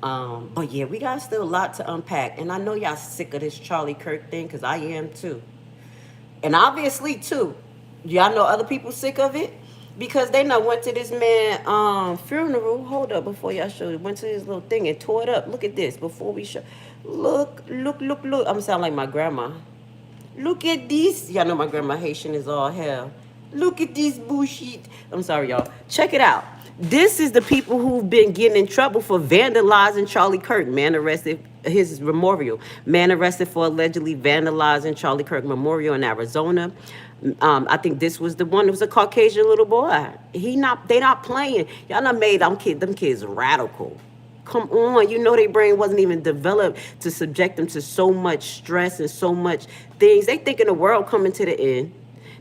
But yeah, we got still a lot to unpack. And I know y'all sick of this Charlie Kirk thing because I am too. And obviously too. Y'all know other people sick of it because they not went to this man funeral. Hold up before y'all show it. Went to his little thing and tore it up. Look at this before we show. Look. I'm sound like my grandma. Look at this. Y'all know my grandma Haitian is all hell. Look at this bullshit. I'm sorry, y'all. Check it out. This is the people who've been getting in trouble for vandalizing Charlie Kirk. Man arrested, his memorial. Man arrested for allegedly vandalizing Charlie Kirk Memorial in Arizona. I think this was the one. It was a Caucasian little boy. They not playing. Y'all not made them kids radical. Come on, you know their brain wasn't even developed to subject them to so much stress and so much things. They thinking the world coming to the end.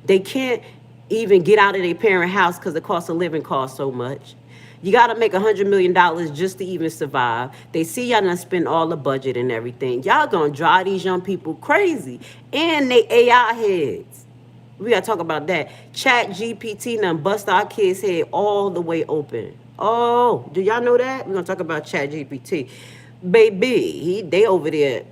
They can't even get out of their parent house because the cost of living costs so much. You got to make $100 million just to even survive. They see y'all not spend all the budget and everything. Y'all going to drive these young people crazy. And they AI heads. We got to talk about that. Chat GPT done bust our kids' head all the way open. Oh, do y'all know that? We're going to talk about Chat GPT. Baby, they over there.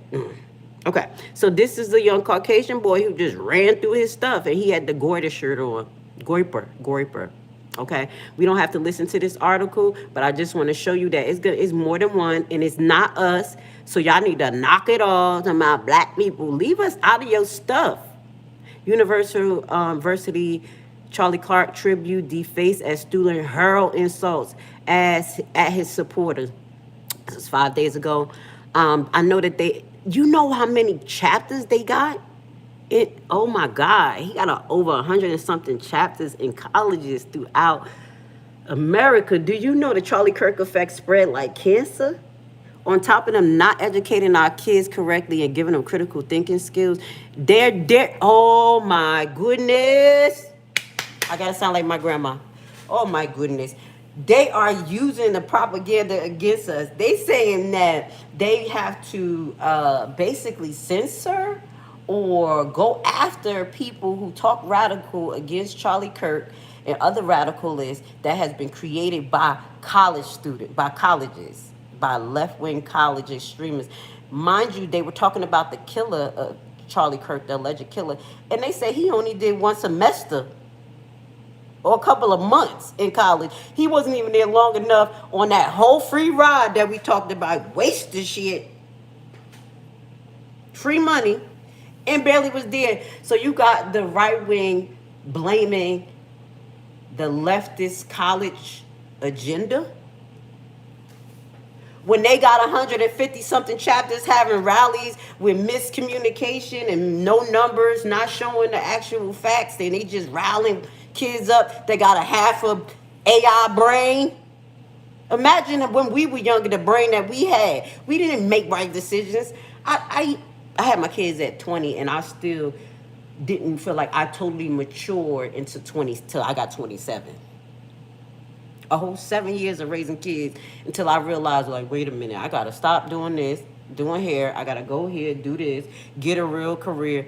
Okay, so this is the young Caucasian boy who just ran through his stuff, and he had the Goiter shirt on. Goiper. Okay, we don't have to listen to this article, but I just want to show you that it's good. It's more than one, and it's not us. So y'all need to knock it off. Talking about black people, leave us out of your stuff. University Charlie Clark tribute defaced as student hurled insults at his supporters. This was 5 days ago. I know that you know how many chapters they got? Oh my God, he got over 100 and something chapters in colleges throughout America. Do you know the Charlie Kirk effect spread like cancer? On top of them not educating our kids correctly and giving them critical thinking skills, oh my goodness. I gotta sound like my grandma. Oh my goodness. They are using the propaganda against us. They saying that they have to basically censor or go after people who talk radical against Charlie Kirk and other radicalists that has been created by colleges, by left-wing college extremists. Mind you, they were talking about the killer, Charlie Kirk, the alleged killer, and they say he only did one semester or a couple of months in college. He wasn't even there long enough on that whole free ride that we talked about. Wasted shit. Free money. And barely was there. So you got the right wing blaming the leftist college agenda. When they got 150 something chapters having rallies with miscommunication and no numbers, not showing the actual facts, then they just riling kids up. They got a half of AI brain. Imagine when we were younger, the brain that we had. We didn't make right decisions. I had my kids at 20 and I still didn't feel like I totally matured into 20 till I got 27. A whole 7 years of raising kids until I realized, like, wait a minute, I gotta stop doing this, doing hair. I gotta go here, do this, get a real career.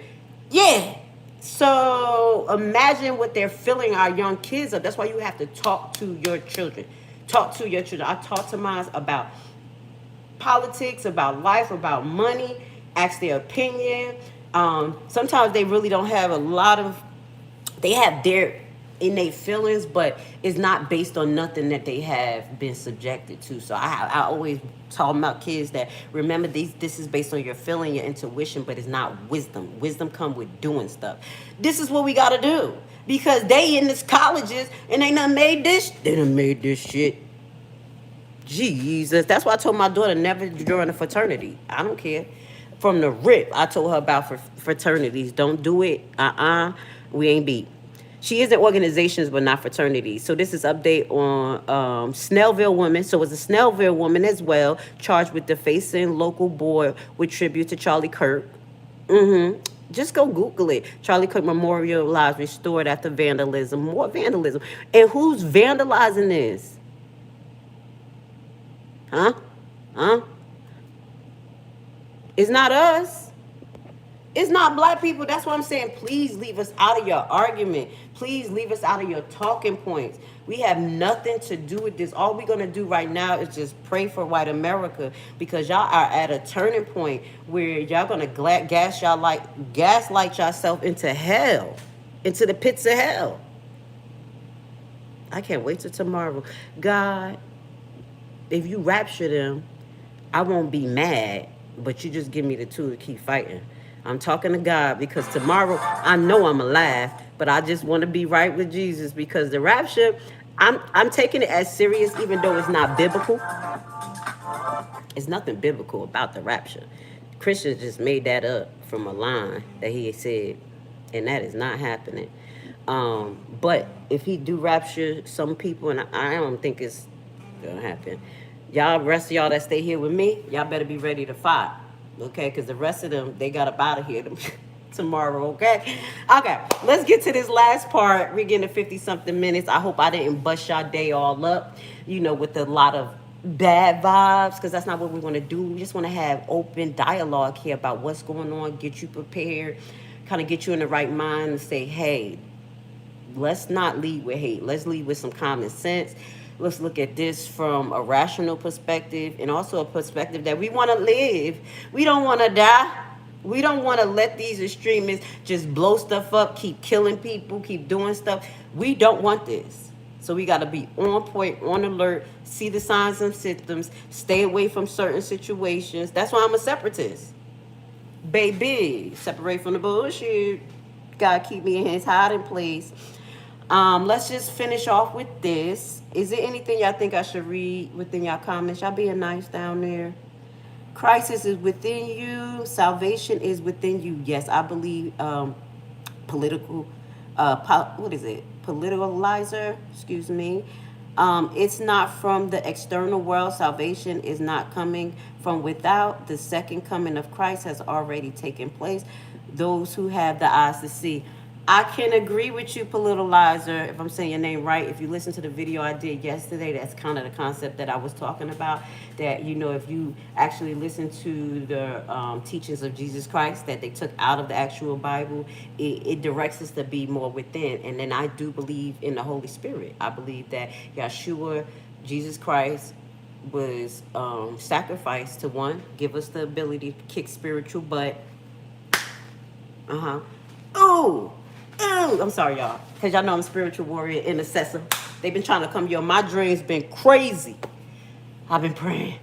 Yeah. So imagine what they're filling our young kids up. That's why you have to talk to your children. Talk to your children. I talk to mine about politics, about life, about money, ask their opinion. Sometimes they really don't have a lot of, they have their innate feelings, but it's not based on nothing that they have been subjected to. So I always talk about kids that remember this is based on your feeling, your intuition, but it's not wisdom. Wisdom come with doing stuff. This is what we got to do, because they in this colleges and they done made this shit. Jesus, that's why I told my daughter never join a fraternity. I don't care. From the rip, I told her about fraternities. Don't do it. We ain't beat. She is in organizations, but not fraternities. So this is update on Snellville woman. So it's a Snellville woman as well, charged with defacing local board with tribute to Charlie Kirk. Just go Google it. Charlie Kirk memorialized restored after vandalism. More vandalism. And who's vandalizing this? Huh? It's not us. It's not black people. That's what I'm saying. Please leave us out of your argument. Please leave us out of your talking points. We have nothing to do with this. All we're going to do right now is just pray for white America, because y'all are at a turning point where y'all going to gaslight yourself into hell, into the pits of hell. I can't wait till tomorrow. God, if you rapture them, I won't be mad, but you just give me the tool to keep fighting. I'm talking to God, because tomorrow I know I'm alive, but I just want to be right with Jesus, because the rapture, I'm taking it as serious, even though it's not biblical. It's nothing biblical about the rapture. Christians just made that up from a line that he said, and that is not happening. But if he do rapture some people, and I don't think it's gonna happen, y'all, rest of y'all that stay here with me, y'all better be ready to fight, okay? Because the rest of them, they got up out of here tomorrow, okay? Okay, let's get to this last part. We're getting to 50-something minutes. I hope I didn't bust y'all day all up, with a lot of bad vibes, because that's not what we want to do. We just want to have open dialogue here about what's going on, get you prepared, kind of get you in the right mind and say, hey, let's not lead with hate. Let's lead with some common sense. Let's look at this from a rational perspective, and also a perspective that we want to live. We don't want to die. We don't want to let these extremists just blow stuff up, keep killing people, keep doing stuff. We don't want this. So we got to be on point, on alert, see the signs and symptoms, stay away from certain situations. That's why I'm a separatist. Baby, separate from the bullshit. God keep me in his hiding place. Let's just finish off with this. Is there anything y'all think I should read within y'all comments? Y'all being nice down there. Crisis is within you. Salvation is within you. Yes, I believe political, politicalizer, excuse me. It's not from the external world. Salvation is not coming from without. The second coming of Christ has already taken place. Those who have the eyes to see. I can agree with you, politicalizer, if I'm saying your name right. If you listen to the video I did yesterday, that's kind of the concept that I was talking about. That, if you actually listen to the teachings of Jesus Christ that they took out of the actual Bible, it directs us to be more within. And then I do believe in the Holy Spirit. I believe that Yeshua, Jesus Christ, was sacrificed to, one, give us the ability to kick spiritual butt. Ooh, I'm sorry, y'all, because y'all know I'm a spiritual warrior, intercessor. They've been trying to come, my dreams been crazy. I've been praying.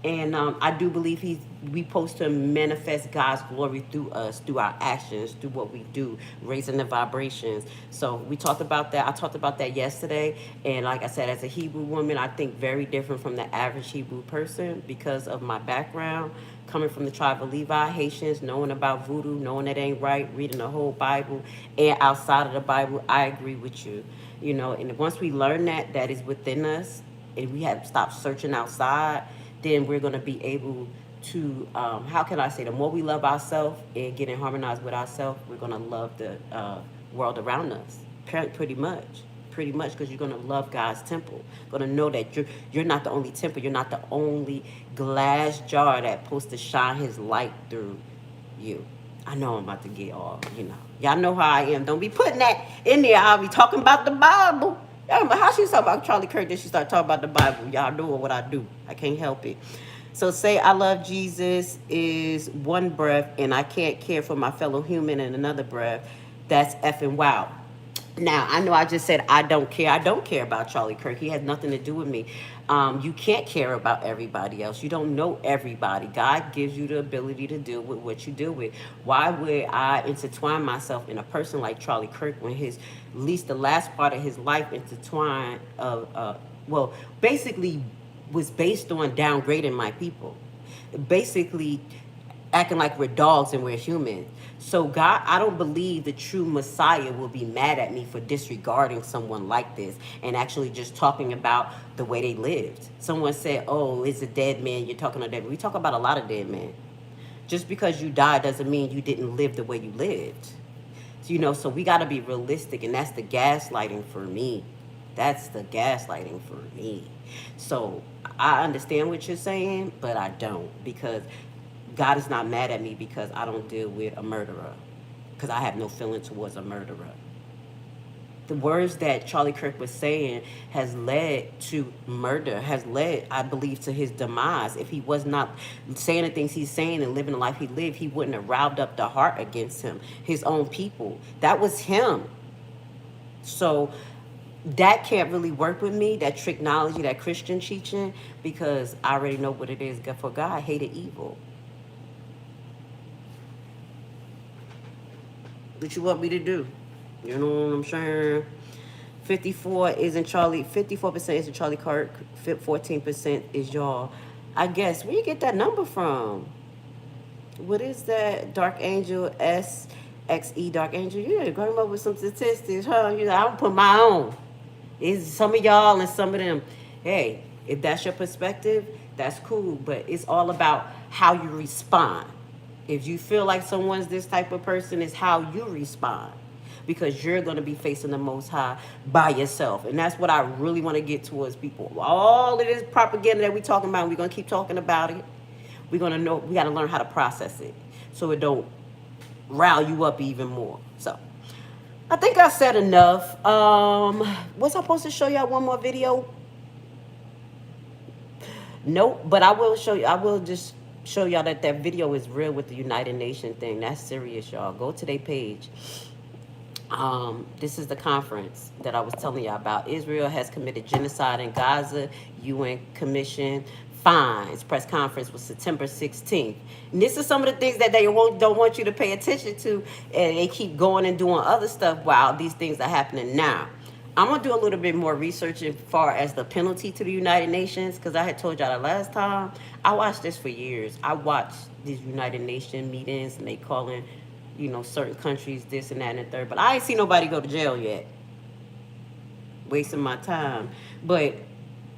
And I do believe we supposed to manifest God's glory through us, through our actions, through what we do, raising the vibrations. So we talked about that. I talked about that yesterday. And like I said, as a Hebrew woman, I think very different from the average Hebrew person because of my background, coming from the tribe of Levi, Haitians, knowing about voodoo, knowing it ain't right, reading the whole Bible. And outside of the Bible, I agree with you. And once we learn that is within us, and we have to stop searching outside, then we're going to be able to, the more we love ourselves and get in harmonized with ourselves, we're going to love the world around us, pretty much. pretty much, because you're gonna love God's temple. Gonna know that you're not the only temple. You're not the only glass jar that supposed to shine His light through you. I know I'm about to get all, y'all know how I am. Don't be putting that in there. I'll be talking about the Bible. Y'all know how she talk about Charlie Kirk, then she start talking about the Bible. Y'all know what I do. I can't help it. So say I love Jesus is one breath, and I can't care for my fellow human in another breath. That's effing wow. Now, I know I just said I don't care. I don't care about Charlie Kirk. He has nothing to do with me. You can't care about everybody else. You don't know everybody. God gives you the ability to deal with what you deal with. Why would I intertwine myself in a person like Charlie Kirk when at least the last part of his life intertwined basically was based on downgrading my people. Basically acting like we're dogs and we're human. So God, I don't believe the true Messiah will be mad at me for disregarding someone like this and actually just talking about the way they lived. Someone said, oh, it's a dead man. You're talking to dead. We talk about a lot of dead men. Just because you died doesn't mean you didn't live the way you lived. So we got to be realistic, and that's the gaslighting for me. That's the gaslighting for me. So I understand what you're saying, but I don't, because God is not mad at me because I don't deal with a murderer, because I have no feeling towards a murderer. The words that Charlie Kirk was saying has led to murder, has led, I believe, to his demise. If he was not saying the things he's saying and living the life he lived, he wouldn't have riled up the heart against him, his own people. That was him. So that can't really work with me, that tricknology, that Christian teaching, because I already know what it is. For God hated evil. What you want me to do? You know what I'm saying? 54% is in Charlie Kirk, 14% is y'all. I guess, where you get that number from? What is that? Dark Angel, SXE Dark Angel? Yeah, going up with some statistics, huh? I don't put my own. It's some of y'all and some of them. Hey, if that's your perspective, that's cool, but it's all about how you respond. If you feel like someone's this type of person, it's how you respond, because you're going to be facing the Most High by yourself. And that's what I really want to get towards people. All of this propaganda that we're talking about, we're going to keep talking about it. We're going to know, we got to learn how to process it so it don't rile you up even more. So I think I said enough. Was I supposed to show y'all one more video? Nope, but I will show you. I will just show y'all that video is real with the United Nations thing. That's serious, y'all. Go to their page. This is the conference that I was telling y'all about. Israel has committed genocide in Gaza. UN Commission fines. Press conference was September 16th. And this is some of the things that they don't want you to pay attention to, and they keep going and doing other stuff while these things are happening now. I'm going to do a little bit more research as far as the penalty to the United Nations, because I had told y'all that last time. I watched this for years. I watched these United Nations meetings, and they calling, certain countries this and that and the third. But I ain't seen nobody go to jail yet. Wasting my time. But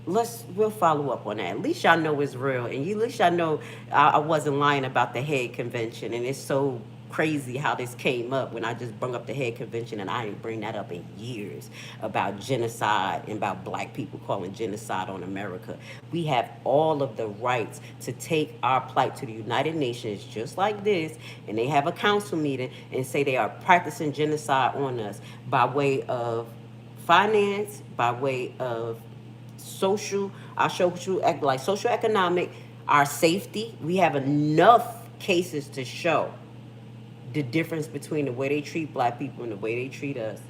we'll follow up on that. At least y'all know it's real. And at least y'all know I wasn't lying about the Hague Convention. And it's so crazy how this came up when I just brought up the Hague Convention, and I didn't bring that up in years, about genocide and about black people calling genocide on America. We have all of the rights to take our plight to the United Nations just like this, and they have a council meeting and say they are practicing genocide on us by way of finance, by way of social economic, our safety. We have enough cases to show the difference between the way they treat black people and the way they treat us,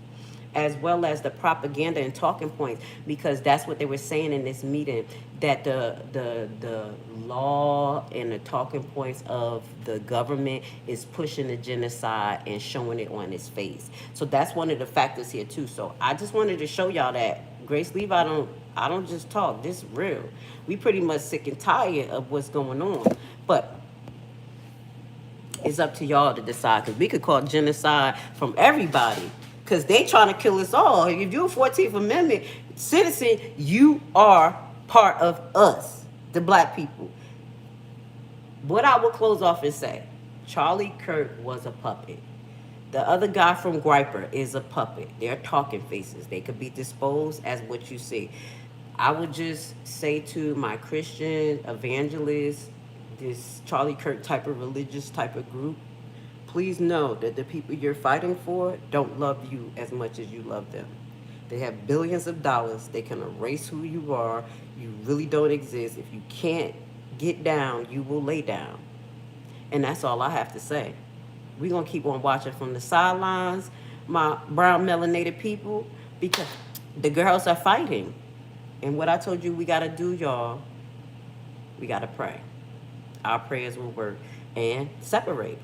as well as the propaganda and talking points, because that's what they were saying in this meeting, that the law and the talking points of the government is pushing the genocide and showing it on its face. So that's one of the factors here too. So I just wanted to show y'all that Grace Levi, I don't just talk. This is real. We pretty much sick and tired of what's going on, but it's up to y'all to decide, because we could call genocide from everybody, because they trying to kill us all. If you're a 14th Amendment citizen, you are part of us, the black people. What I will close off and say, Charlie Kirk was a puppet. The other guy from Griper is a puppet. They're talking faces. They could be disposed as what you see. I would just say to my Christian evangelists, this Charlie Kirk type of religious type of group, please know that the people you're fighting for don't love you as much as you love them. They have billions of dollars. They can erase who you are. You really don't exist. If you can't get down, you will lay down. And that's all I have to say. We're going to keep on watching from the sidelines, my brown melanated people, because the girls are fighting. And what I told you we got to do, y'all, we got to pray. Our prayers will work. And separate.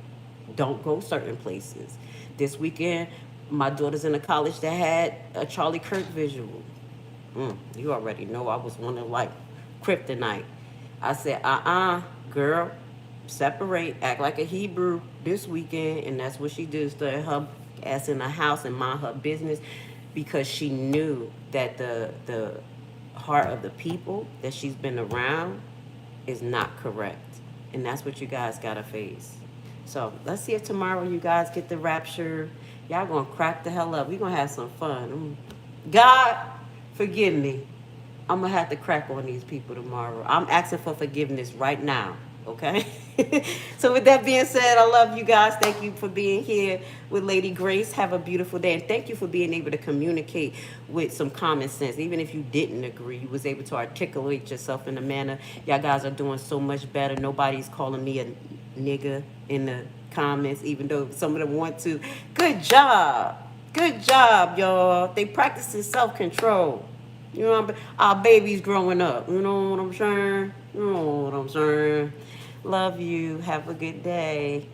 Don't go certain places. This weekend, my daughter's in a college that had a Charlie Kirk visual. You already know I was one of like kryptonite. I said, girl, separate, act like a Hebrew this weekend. And that's what she did, started her ass in the house and mind her business, because she knew that the heart of the people that she's been around is not correct. And that's what you guys gotta face. So let's see if tomorrow you guys get the rapture. Y'all gonna crack the hell up. We gonna have some fun. God, forgive me. I'm gonna have to crack on these people tomorrow. I'm asking for forgiveness right now. Okay? So with that being said, I love you guys. Thank you for being here with Lady Grace. Have a beautiful day. And thank you for being able to communicate with some common sense. Even if you didn't agree, you was able to articulate yourself in a manner. Y'all guys are doing so much better. Nobody's calling me a nigga in the comments, even though some of them want to. Good job. Good job, y'all. They practicing self-control. You know, our babies growing up. You know what I'm saying? You know what I'm saying? Love you. Have a good day.